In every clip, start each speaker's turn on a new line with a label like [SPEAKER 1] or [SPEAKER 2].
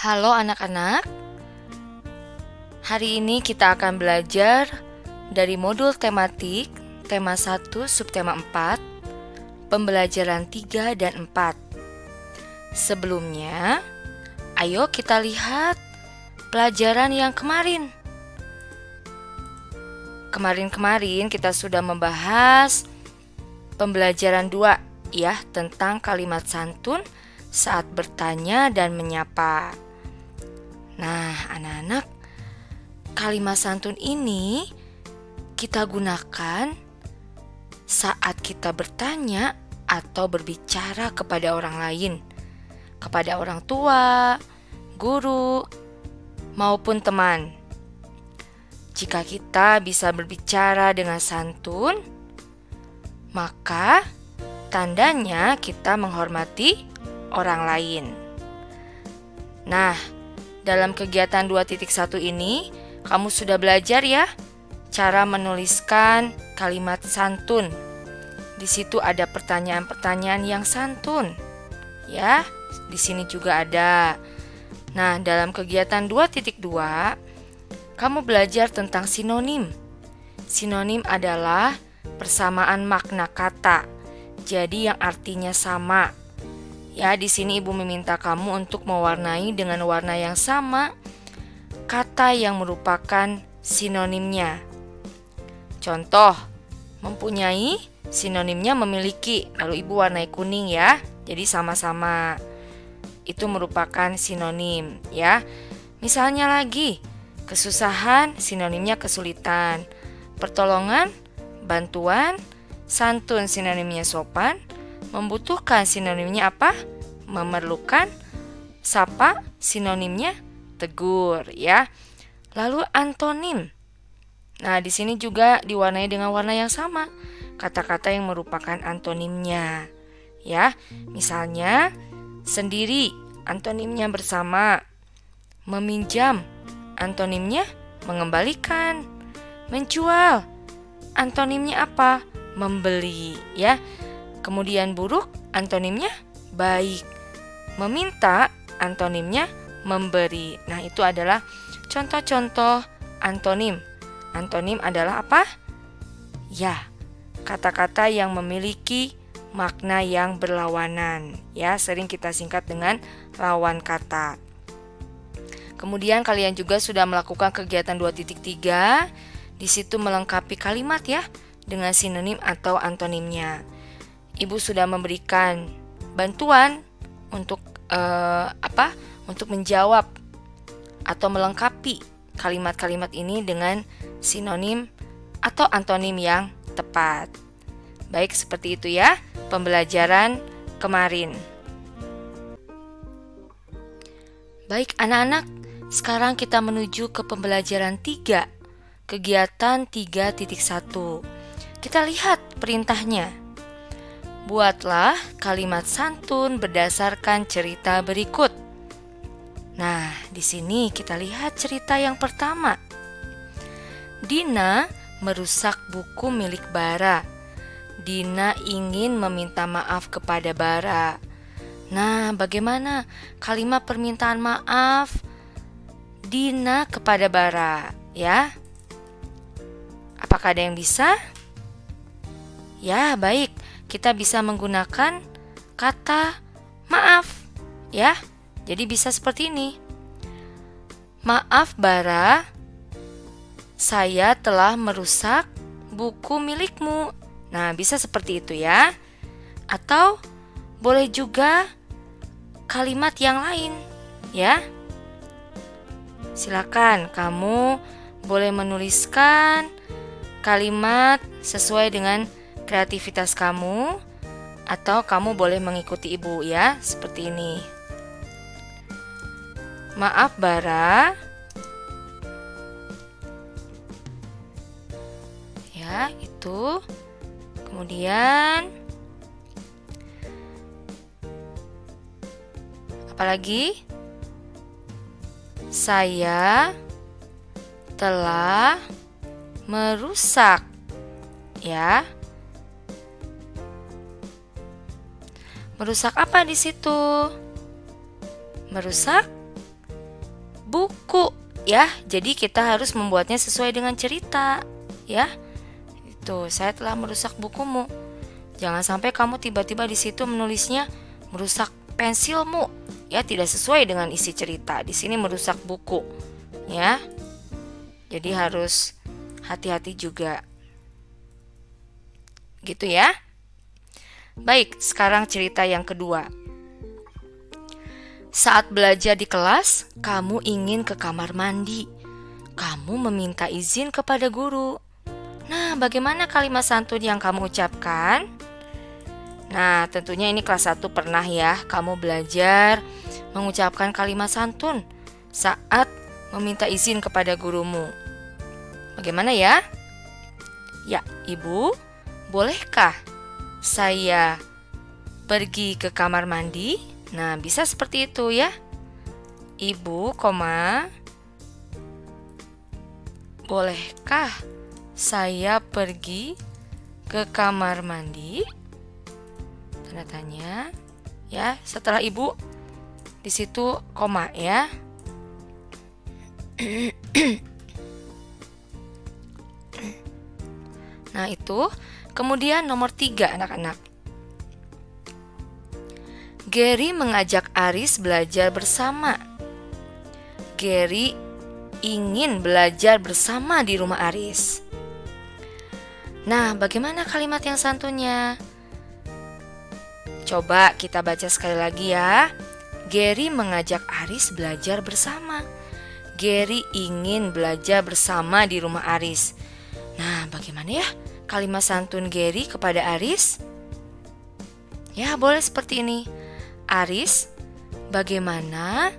[SPEAKER 1] Halo anak-anak, hari ini kita akan belajar dari modul tematik, tema 1, subtema 4, pembelajaran 3 dan 4. Sebelumnya, ayo kita lihat pelajaran yang kemarin. Kemarin kita sudah membahas pembelajaran 2 ya, tentang kalimat santun saat bertanya dan menyapa. Nah, anak-anak, kalimat santun ini kita gunakan saat kita bertanya atau berbicara kepada orang lain, kepada orang tua, guru, maupun teman. Jika kita bisa berbicara dengan santun, maka tandanya kita menghormati orang lain. Nah, dalam kegiatan 2.1 ini, kamu sudah belajar ya cara menuliskan kalimat santun. Di situ ada pertanyaan-pertanyaan yang santun. Ya, di sini juga ada. Nah, dalam kegiatan 2.2, kamu belajar tentang sinonim. Sinonim adalah persamaan makna kata. Jadi yang artinya sama. Ya, di sini Ibu meminta kamu untuk mewarnai dengan warna yang sama kata yang merupakan sinonimnya. Contoh, mempunyai, sinonimnya memiliki. Lalu Ibu warnai kuning ya. Jadi sama-sama. Itu merupakan sinonim ya. Misalnya lagi, kesusahan sinonimnya kesulitan. Pertolongan, bantuan. Santun sinonimnya sopan. Membutuhkan sinonimnya apa? Memerlukan. Sapa sinonimnya tegur ya. Lalu antonim. Nah, di sini juga diwarnai dengan warna yang sama. Kata-kata yang merupakan antonimnya. Ya, misalnya sendiri, antonimnya bersama. Meminjam, antonimnya mengembalikan. Menjual, antonimnya apa? Membeli ya. Kemudian buruk, antonimnya baik. Meminta, antonimnya memberi. Nah, itu adalah contoh-contoh antonim. Antonim adalah apa? Ya, kata-kata yang memiliki makna yang berlawanan. Ya, sering kita singkat dengan lawan kata. Kemudian kalian juga sudah melakukan kegiatan 2.3. Di situ melengkapi kalimat ya dengan sinonim atau antonimnya. Ibu sudah memberikan bantuan untuk untuk menjawab atau melengkapi kalimat-kalimat ini dengan sinonim atau antonim yang tepat. Baik, seperti itu ya pembelajaran kemarin. Baik anak-anak, sekarang kita menuju ke pembelajaran 3, kegiatan 3.1. Kita lihat perintahnya. Buatlah kalimat santun berdasarkan cerita berikut. Nah, di sini kita lihat cerita yang pertama. Dina merusak buku milik Bara. Dina ingin meminta maaf kepada Bara. Nah, bagaimana kalimat permintaan maaf Dina kepada Bara, ya? Apakah ada yang bisa? Ya, baik. Kita bisa menggunakan kata maaf, ya. Jadi bisa seperti ini. Maaf Bara, saya telah merusak buku milikmu. Nah, bisa seperti itu ya. Atau boleh juga kalimat yang lain, ya. Silakan kamu boleh menuliskan kalimat sesuai dengan kreativitas kamu, atau kamu boleh mengikuti Ibu ya, seperti ini. Maaf Bara. Ya, itu. Kemudian apalagi? Saya telah merusak. Ya. Merusak apa di situ? Merusak buku ya. Jadi kita harus membuatnya sesuai dengan cerita ya. Itu, saya telah merusak bukumu. Jangan sampai kamu tiba-tiba di situ menulisnya merusak pensilmu. Ya, tidak sesuai dengan isi cerita. Di sini merusak buku ya. Jadi harus hati-hati juga. Gitu ya. Baik, sekarang cerita yang kedua. Saat belajar di kelas, kamu ingin ke kamar mandi. Kamu meminta izin kepada guru. Nah, bagaimana kalimat santun yang kamu ucapkan? Nah, tentunya ini kelas 1 pernah ya kamu belajar mengucapkan kalimat santun saat meminta izin kepada gurumu. Bagaimana ya? Ya, Ibu, bolehkah saya pergi ke kamar mandi? Nah, bisa seperti itu ya. Ibu, bolehkah saya pergi ke kamar mandi? Tanda tanya. Ya, setelah Ibu di situ koma ya. Nah, itu. Kemudian nomor 3 anak-anak. Gary mengajak Aris belajar bersama. Gary ingin belajar bersama di rumah Aris. Nah, bagaimana kalimat yang santunnya? Coba kita baca sekali lagi ya. Gary mengajak Aris belajar bersama. Gary ingin belajar bersama di rumah Aris. Nah, bagaimana ya kalimat santun Gary kepada Aris? Ya, boleh seperti ini. Aris, bagaimana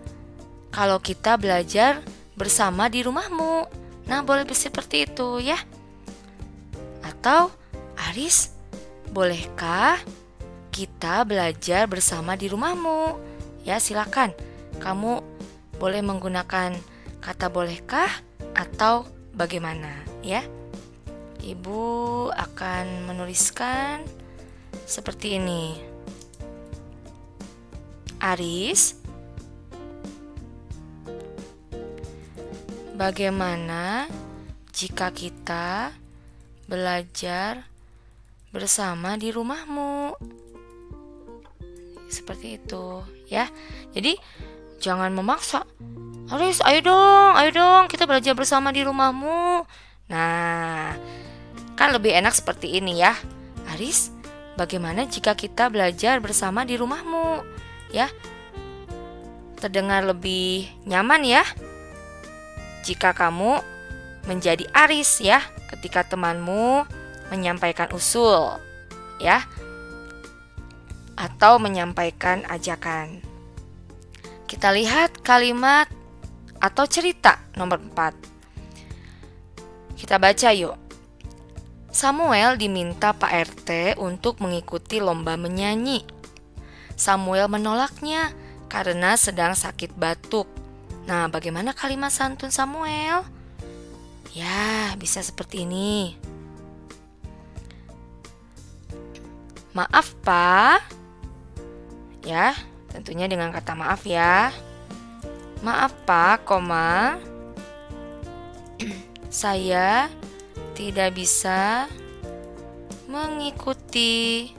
[SPEAKER 1] kalau kita belajar bersama di rumahmu? Nah, boleh seperti itu ya. Atau, Aris, bolehkah kita belajar bersama di rumahmu? Ya, silakan. Kamu boleh menggunakan kata bolehkah atau bagaimana ya. Ibu akan menuliskan seperti ini. Aris, bagaimana jika kita belajar bersama di rumahmu? Seperti itu ya. Jadi jangan memaksa. Aris, ayo dong kita belajar bersama di rumahmu. Nah, kan lebih enak seperti ini ya. Aris, bagaimana jika kita belajar bersama di rumahmu? Ya, terdengar lebih nyaman ya jika kamu menjadi Aris ya ketika temanmu menyampaikan usul ya, atau menyampaikan ajakan. Kita lihat kalimat atau cerita nomor 4. Kita baca yuk. Samuel diminta Pak RT untuk mengikuti lomba menyanyi. Samuel menolaknya karena sedang sakit batuk. Nah, bagaimana kalimat santun Samuel? Ya, bisa seperti ini. Maaf, Pak. Ya, tentunya dengan kata maaf ya. Maaf, Pak, saya tidak bisa mengikuti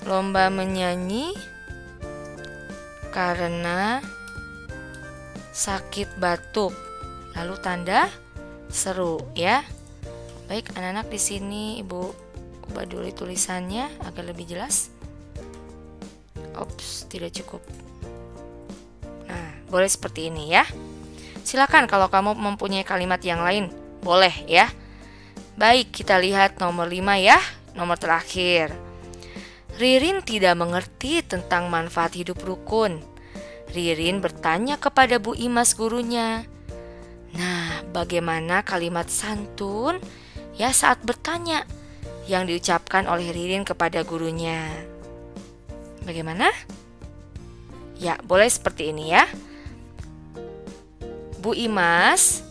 [SPEAKER 1] lomba menyanyi karena sakit batuk. Lalu tanda seru ya. Baik anak-anak, di sini Ibu ubah dulu tulisannya agar lebih jelas. Ops, tidak cukup. Nah, boleh seperti ini ya. Silakan kalau kamu mempunyai kalimat yang lain, boleh ya. Baik, kita lihat nomor 5 ya, nomor terakhir. Ririn tidak mengerti tentang manfaat hidup rukun. Ririn bertanya kepada Bu Imas gurunya. Nah, bagaimana kalimat santun ya saat bertanya yang diucapkan oleh Ririn kepada gurunya? Bagaimana? Ya, boleh seperti ini ya. Bu Imas,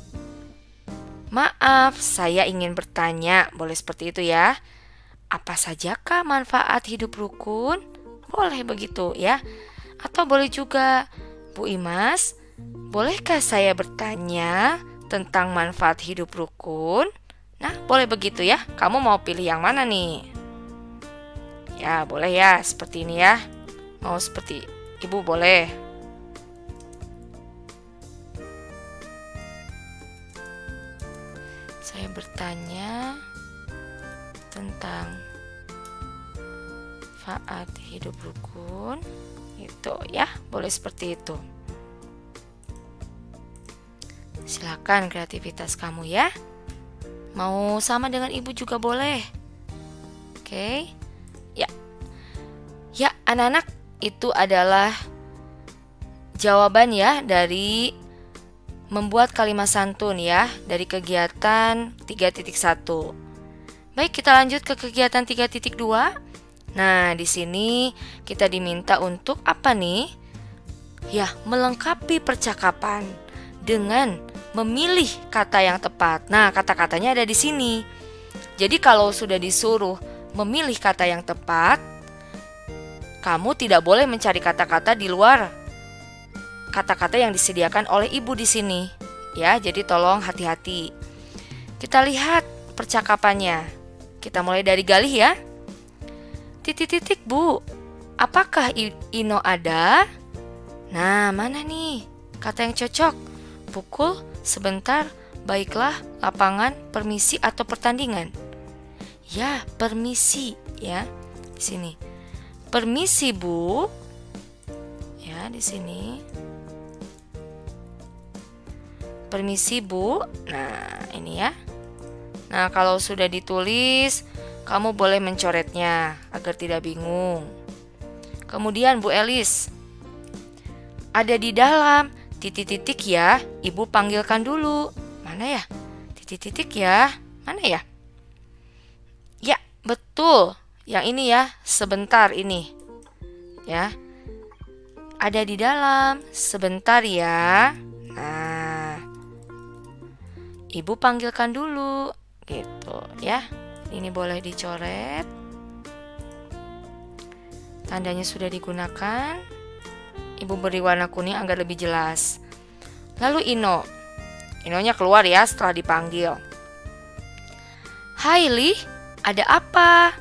[SPEAKER 1] maaf, saya ingin bertanya. Boleh seperti itu ya. Apa sajakah manfaat hidup rukun? Boleh begitu ya. Atau boleh juga, Bu Imas, bolehkah saya bertanya tentang manfaat hidup rukun? Nah, boleh begitu ya. Kamu mau pilih yang mana nih? Ya, boleh ya, seperti ini ya. Mau seperti ibu boleh. Saya bertanya tentang manfaat hidup rukun. Itu ya, boleh seperti itu. Silakan kreativitas kamu ya. Mau sama dengan ibu juga boleh. Oke. Ya. Ya, anak-anak, itu adalah jawaban ya dari membuat kalimat santun ya dari kegiatan 3.1. Baik, kita lanjut ke kegiatan 3.2. Nah, di sini kita diminta untuk apa nih? Ya, melengkapi percakapan dengan memilih kata yang tepat. Nah, kata-katanya ada di sini. Jadi kalau sudah disuruh memilih kata yang tepat, kamu tidak boleh mencari kata-kata di luar kata-kata yang disediakan oleh ibu di sini. Ya, jadi tolong hati-hati. Kita lihat percakapannya. Kita mulai dari Galih ya. Titik-titik Bu, apakah Ino ada? Nah, mana nih kata yang cocok? Pukul, sebentar, baiklah, lapangan, permisi atau pertandingan? Ya, permisi ya. Di sini. Permisi Bu. Ya, di sini. Permisi Bu. Nah, ini ya. Nah, kalau sudah ditulis, kamu boleh mencoretnya agar tidak bingung. Kemudian Bu Elis, ada di dalam, titik-titik ya, Ibu panggilkan dulu. Mana ya? Titik-titik ya, mana ya? Ya, betul. Yang ini ya, sebentar ini. Ya. Ada di dalam, sebentar ya. Nah, Ibu panggilkan dulu. Gitu ya. Ini boleh dicoret. Tandanya sudah digunakan. Ibu beri warna kuning agar lebih jelas. Lalu Ino. Inonya keluar ya setelah dipanggil. Hai Li, ada apa?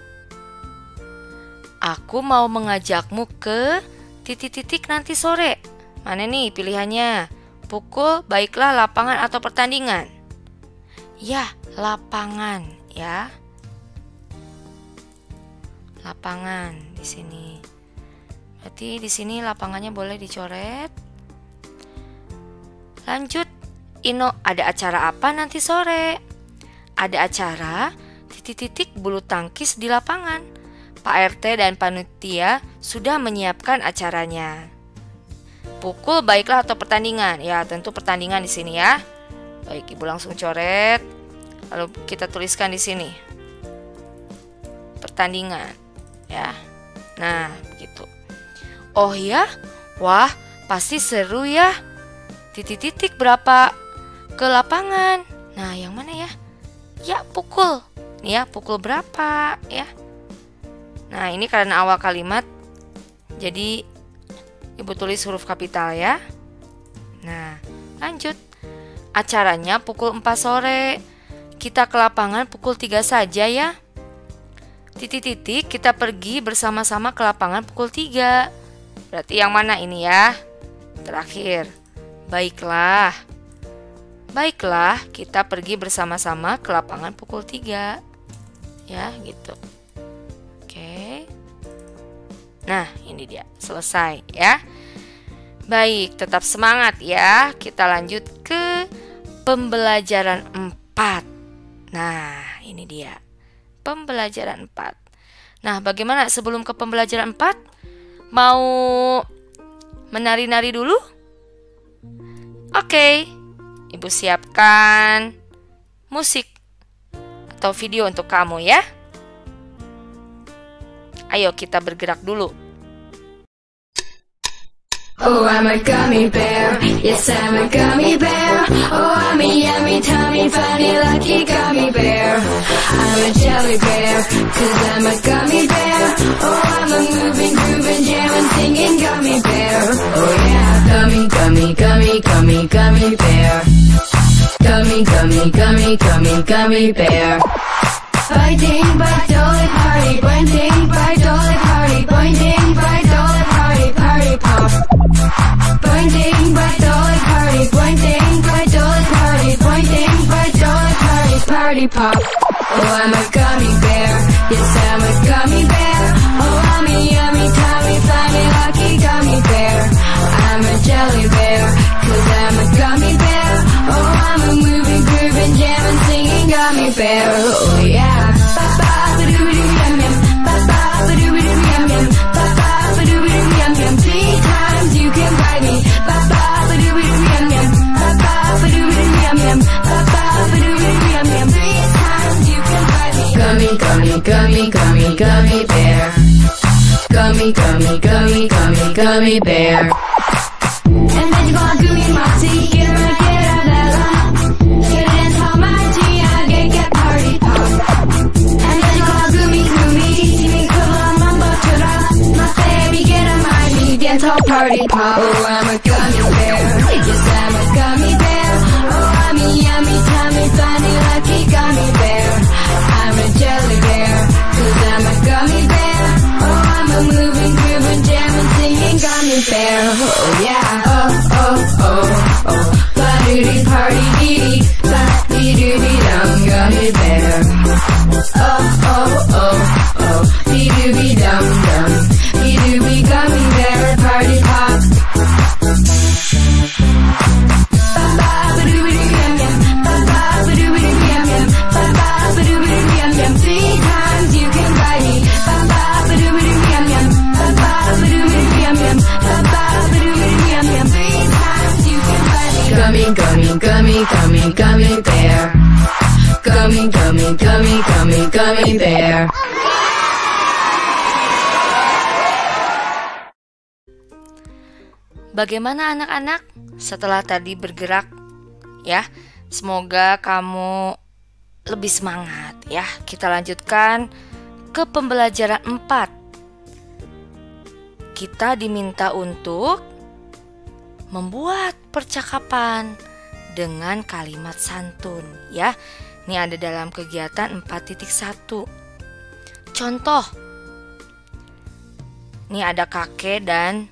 [SPEAKER 1] Aku mau mengajakmu ke titik-titik nanti sore. Mana nih pilihannya? Pukul, baiklah, lapangan atau pertandingan? Ya, lapangan ya. Lapangan di sini. Berarti di sini lapangannya boleh dicoret. Lanjut, Ino, ada acara apa nanti sore? Ada acara titik-titik bulu tangkis di lapangan. Pak RT dan panitia sudah menyiapkan acaranya. Pukul, baiklah atau pertandingan? Ya, tentu pertandingan di sini ya. Baik, Ibu langsung coret. Lalu kita tuliskan di sini. Pertandingan. Ya. Nah, begitu. Oh ya? Wah, pasti seru ya. Titik-titik berapa ke lapangan? Nah, yang mana ya? Ya, pukul. Nih ya, pukul berapa ya? Nah, ini karena awal kalimat. Jadi Ibu tulis huruf kapital ya. Nah, lanjut. Acaranya pukul 4 sore. Kita ke lapangan pukul 3 saja ya. Titik-titik kita pergi bersama-sama ke lapangan pukul 3. Berarti yang mana ini ya? Terakhir. Baiklah. Baiklah, kita pergi bersama-sama ke lapangan pukul 3. Ya, gitu. Oke. Nah, ini dia. Selesai ya. Baik, tetap semangat ya. Kita lanjut ke pembelajaran 4. Nah, ini dia. Pembelajaran 4. Nah, bagaimana sebelum ke pembelajaran 4? Mau menari-nari dulu? Oke. Ibu siapkan musik atau video untuk kamu ya. Ayo kita bergerak dulu.
[SPEAKER 2] Oh, I'm a gummy bear. Yes, I'm a gummy bear. Oh, I'm a yummy, tummy, funny, lucky gummy bear. I'm a jelly bear, 'cause I'm a gummy bear. Oh, I'm a moving, grooving, jamming, singing gummy bear. Oh yeah, gummy, gummy, gummy, gummy bear. Gummy, gummy, gummy, gummy, gummy bear. Biting by Dolly Party, binding by Dolly Party, binding by Dolly Party, party pop. Binding by Dolly Party, binding by Dolly Party, binding by Dolly Party, party pop. Oh, I'm a gummy bear, yes, I'm a gummy bear. Oh, I'm a yummy, tummy, funny, lucky gummy bear. I'm a jelly bear, 'cause I'm a gummy bear. Oh, I'm a moving, grooving, jamming, singing gummy bear. Oh, yeah. Ba-ba-ba-doo-ba-doo-yum-yum, ba-ba-ba-doo-ba-doo-yum-yum, ba-ba-ba-doo-ba-doo-yum-yum. 3 times you can bite me. Ba-ba-ba-doo-ba-doo-yum-yum, ba-ba-ba-doo-ba-doo-yum-yum, ba-ba-ba-doo-ba-doo-yum-yum. 3 times you can bite me. Gummy, gummy, gummy, gummy, gummy bear. Gummy, gummy, gummy, gummy, gummy bear. And then you gonna do me moxie, get around, get out of that line. Get it and tell my G, I get party pop. And then you gonna do me, see me quiver, mumbo chura. My baby, get on my knee, dance all party pop. Oh, I'm a gummy bear, yes, I'm a gummy bear. Oh, I'm a yummy, tummy, funny, lucky gummy bear. I'm a jelly bear, 'cause I'm a gummy bear. Oh, I'm a moving, grooving, jamming, singing gummy bear. Oh, yeah. Oh, oh, oh, oh. Ba-doo-dee, party, dee-dee, ba-dee-doo-dee-dum, gummy bear. Oh, oh, oh, oh. Dee-doo-dee-dum-dum, dee-doo-dee, gummy bear, party pop. Ba-ba-ba-doo-ba-doo-yum-yum, ba-ba-ba-doo-ba-doo-yum-yum, ba-ba-ba-doo-ba-doo-yum-yum. 3 times you can bite me. Ba-ba-ba-doo-ba-doo-yum-yum, ba-ba-ba-doo-ba-doo-yum-yum, ba-ba-ba-doo-ba-doo-yum-yum. 3 times you can bite me. Gummy, gummy, gummy, gummy, gummy bear. Gummy, gummy, gummy, gummy, gummy bear.
[SPEAKER 1] Bagaimana anak-anak setelah tadi bergerak ya? Semoga kamu lebih semangat ya. Kita lanjutkan ke pembelajaran 4. Kita diminta untuk membuat percakapan dengan kalimat santun ya. Ini ada dalam kegiatan 4.1. Contoh. Ini ada kakek dan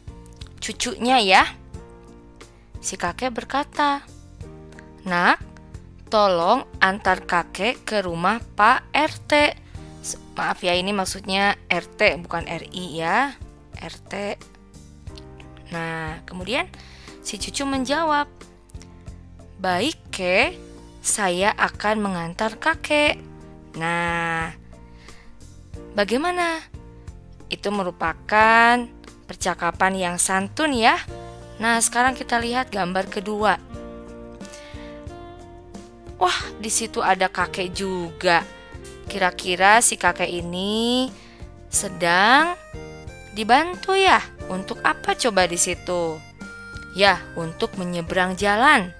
[SPEAKER 1] cucunya ya. Si kakek berkata, "Nak, tolong antar kakek ke rumah Pak RT." Maaf ya, ini maksudnya RT bukan RI ya. RT. Nah, kemudian si cucu menjawab, "Baik, Kek, saya akan mengantar kakek." Nah, bagaimana? Itu merupakan percakapan yang santun ya. Nah, sekarang kita lihat gambar kedua. Wah, di situ ada kakek juga. Kira-kira si kakek ini sedang dibantu ya. Untuk apa coba di situ? Ya, untuk menyeberang jalan.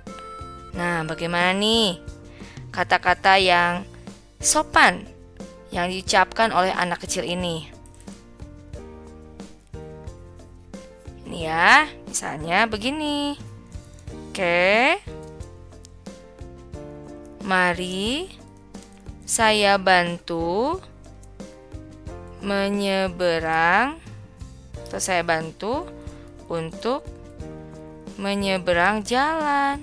[SPEAKER 1] Nah, bagaimana nih kata-kata yang sopan yang diucapkan oleh anak kecil ini? Ini ya, misalnya begini. Oke. Mari saya bantu menyeberang, atau saya bantu untuk menyeberang jalan.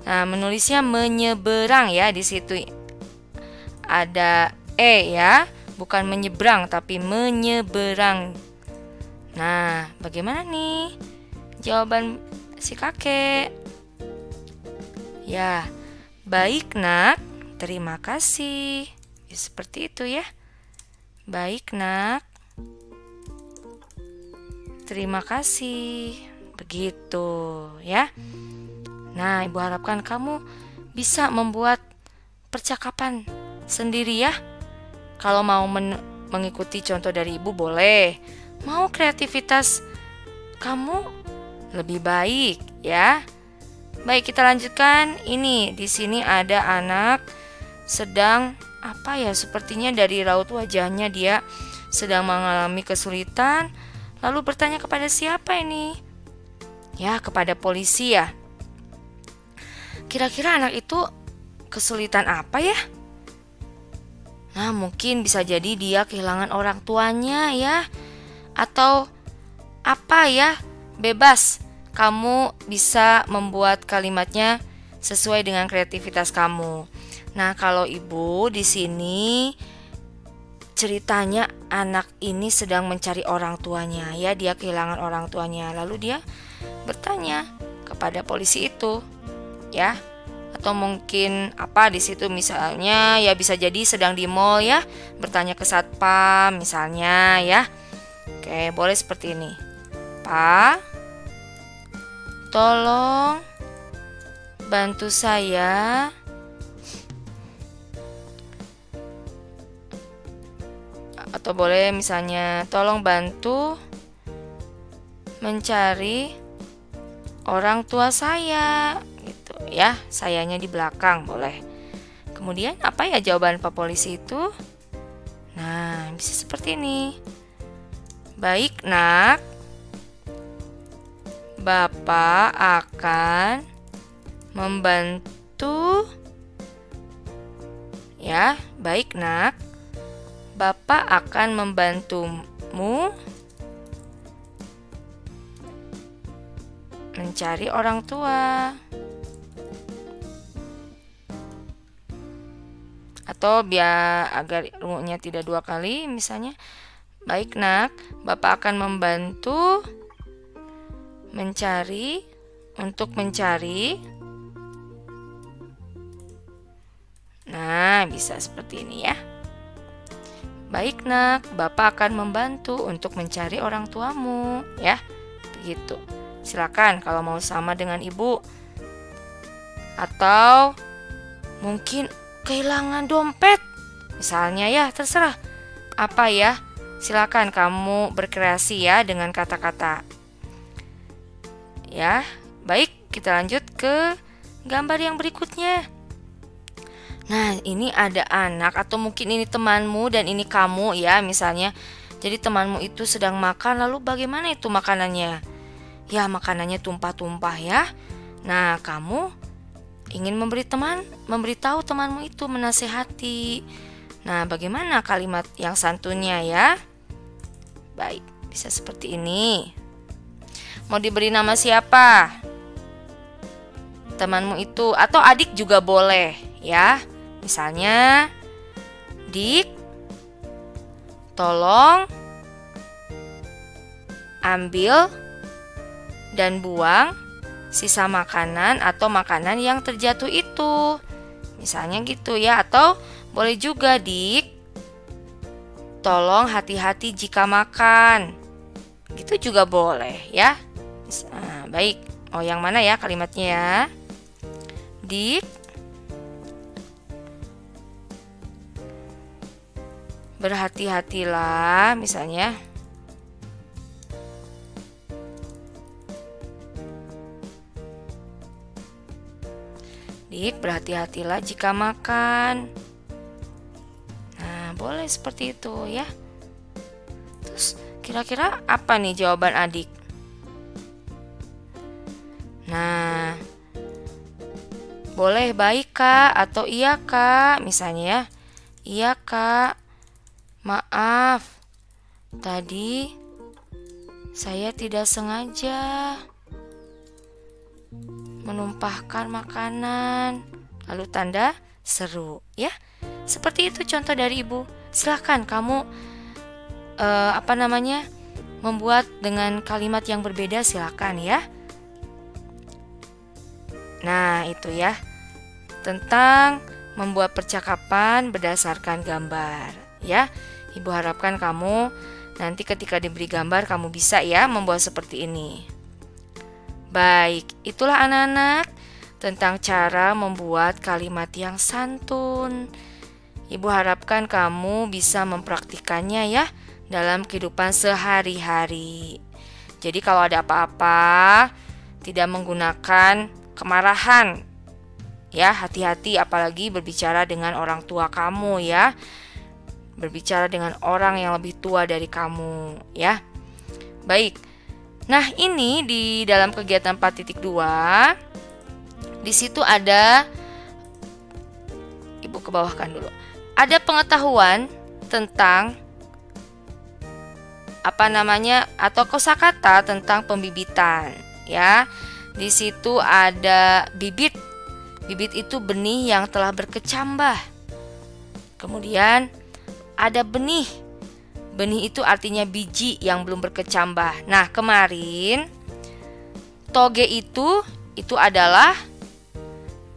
[SPEAKER 1] Nah, menulisnya menyeberang ya, di situ ada ya, bukan menyeberang tapi menyeberang. Nah, bagaimana nih jawaban si kakek? Ya, baik nak, terima kasih. Ya, seperti itu ya. Baik nak, terima kasih. Begitu ya. Nah, ibu harapkan kamu bisa membuat percakapan sendiri ya. Kalau mau mengikuti contoh dari ibu boleh. Mau kreativitas kamu lebih baik ya. Baik, kita lanjutkan. Ini di sini ada anak sedang apa ya? Sepertinya dari raut wajahnya dia sedang mengalami kesulitan. Lalu bertanya kepada siapa ini? Ya, kepada polisi ya. kira-kira anak itu kesulitan apa ya? Nah, mungkin bisa jadi dia kehilangan orang tuanya ya. Atau apa ya? Bebas. Kamu bisa membuat kalimatnya sesuai dengan kreativitas kamu. Nah, kalau ibu di sini ceritanya anak ini sedang mencari orang tuanya ya, dia kehilangan orang tuanya. Lalu dia bertanya kepada polisi itu, ya. Atau mungkin apa di situ misalnya ya bisa jadi sedang di mall ya, bertanya ke satpam misalnya ya. Oke, boleh seperti ini. Pak, tolong bantu saya atau boleh misalnya tolong bantu mencari orang tua saya gitu ya, sayanya di belakang boleh. Kemudian apa ya jawaban Pak Polisi itu? Nah, bisa seperti ini. Baik, Nak. Bapak akan membantu. Ya, baik, Nak. Bapak akan membantumu mencari orang tua. Atau biar agar rungoknya tidak dua kali, misalnya, baik, Nak, Bapak akan membantu mencari. Nah, bisa seperti ini ya. Baik, Nak, Bapak akan membantu untuk mencari orang tuamu, ya. Begitu. Silakan kalau mau sama dengan ibu. Atau mungkin kehilangan dompet. Misalnya ya, terserah. Apa ya? Silakan kamu berkreasi ya dengan kata-kata. Ya, baik, kita lanjut ke gambar yang berikutnya. Nah, ini ada anak atau mungkin ini temanmu dan ini kamu ya misalnya. Jadi temanmu itu sedang makan, lalu bagaimana itu makanannya? Ya, makanannya tumpah-tumpah ya. Nah, kamu ingin memberitahu temanmu itu, menasehati. Nah, bagaimana kalimat yang santunnya ya? Baik, bisa seperti ini. Mau diberi nama siapa? Temanmu itu atau adik juga boleh ya. Misalnya, Dik, tolong ambil dan buang sisa makanan atau makanan yang terjatuh itu. Misalnya gitu ya. Atau boleh juga, Dik, tolong hati-hati jika makan. Gitu juga boleh ya. Nah, baik. Oh, yang mana ya kalimatnya ya? Dik, berhati-hatilah misalnya. Dik, berhati-hatilah jika makan. Nah, boleh seperti itu ya. Terus kira-kira apa nih jawaban adik? Nah, boleh baik, Kak, atau iya, Kak, misalnya ya. Iya, Kak, maaf, tadi saya tidak sengaja menumpahkan makanan. Lalu tanda seru ya. Seperti itu contoh dari ibu. Silahkan kamu membuat dengan kalimat yang berbeda, silahkan ya. Nah, itu ya, tentang membuat percakapan berdasarkan gambar ya. Ibu harapkan kamu nanti ketika diberi gambar kamu bisa ya membuat seperti ini. Baik, itulah anak-anak tentang cara membuat kalimat yang santun. Ibu harapkan kamu bisa mempraktikannya ya dalam kehidupan sehari-hari. Jadi kalau ada apa-apa, tidak menggunakan kemarahan. Ya, hati-hati apalagi berbicara dengan orang tua kamu ya. Berbicara dengan orang yang lebih tua dari kamu ya. Baik. Nah, ini di dalam kegiatan 4.2 Di situ ada, Ibu ke bawahkan dulu. Ada pengetahuan tentang atau kosakata tentang pembibitan, ya. Di situ ada bibit. Bibit itu benih yang telah berkecambah. Kemudian ada benih. Benih itu artinya biji yang belum berkecambah. Nah, kemarin toge itu adalah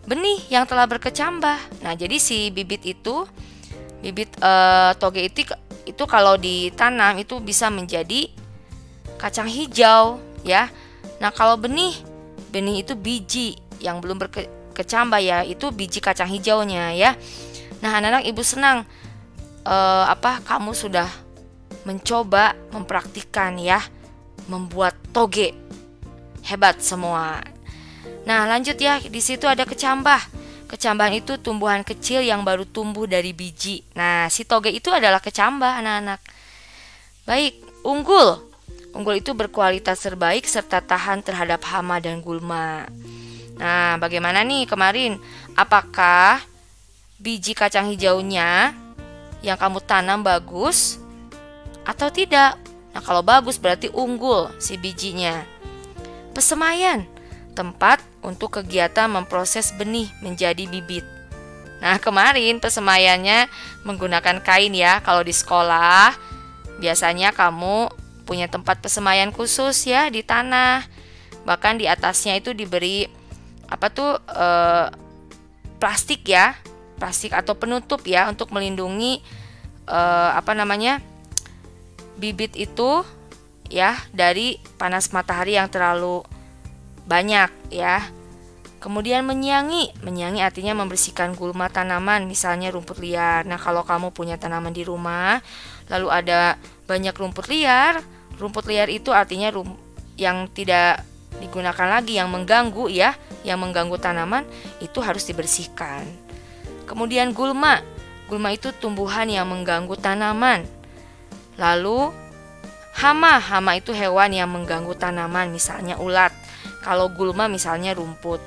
[SPEAKER 1] benih yang telah berkecambah. Nah, jadi si bibit toge itu kalau ditanam itu bisa menjadi kacang hijau, ya. Nah, kalau benih itu biji yang belum berkecambah, ya, itu biji kacang hijaunya, ya. Nah, anak-anak, Ibu senang kamu sudah mencoba mempraktikkan, ya, membuat toge. Hebat semua. Nah, lanjut ya. Di situ ada kecambah. Kecambah itu tumbuhan kecil yang baru tumbuh dari biji. Nah, si toge itu adalah kecambah, anak-anak. Baik, unggul. Unggul itu berkualitas terbaik serta tahan terhadap hama dan gulma. Nah, bagaimana nih kemarin? Apakah biji kacang hijaunya yang kamu tanam bagus atau tidak? Nah, kalau bagus berarti unggul si bijinya. Pesemaian, tempat untuk kegiatan memproses benih menjadi bibit. Nah, kemarin pesemaiannya menggunakan kain, ya. Kalau di sekolah biasanya kamu punya tempat pesemaian khusus, ya, di tanah. Bahkan di atasnya itu diberi plastik, ya. Plastik atau penutup, ya, untuk melindungi bibit itu, ya, dari panas matahari yang terlalu banyak, ya. Kemudian menyiangi artinya membersihkan gulma tanaman, misalnya rumput liar. Nah, kalau kamu punya tanaman di rumah lalu ada banyak rumput liar itu artinya yang tidak digunakan lagi, yang mengganggu, ya, yang mengganggu tanaman, itu harus dibersihkan. Kemudian gulma itu tumbuhan yang mengganggu tanaman. Lalu hama itu hewan yang mengganggu tanaman, misalnya ulat. Kalau gulma misalnya rumput,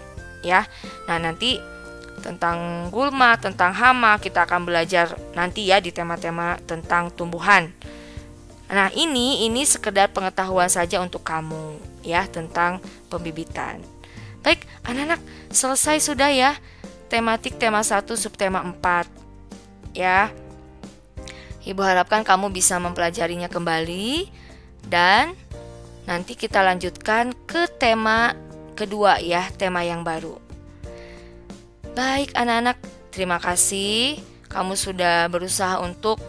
[SPEAKER 1] ya. Nah, nanti tentang gulma, tentang hama kita akan belajar nanti, ya, di tema-tema tentang tumbuhan. Nah, ini sekedar pengetahuan saja untuk kamu, ya, tentang pembibitan. Baik, anak-anak, selesai sudah, ya, tematik tema 1 subtema 4, ya. Ibu harapkan kamu bisa mempelajarinya kembali, dan nanti kita lanjutkan ke tema kedua, ya, tema yang baru. Baik, anak-anak, terima kasih kamu sudah berusaha untuk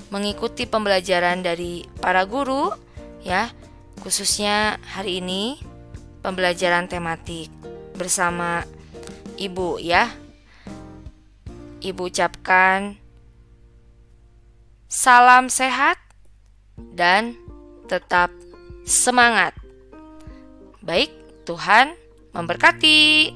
[SPEAKER 1] mengikuti pembelajaran dari para guru, ya, khususnya hari ini pembelajaran tematik bersama Ibu, ya. Ibu ucapkan salam sehat dan tetap semangat. Baik, Tuhan memberkati.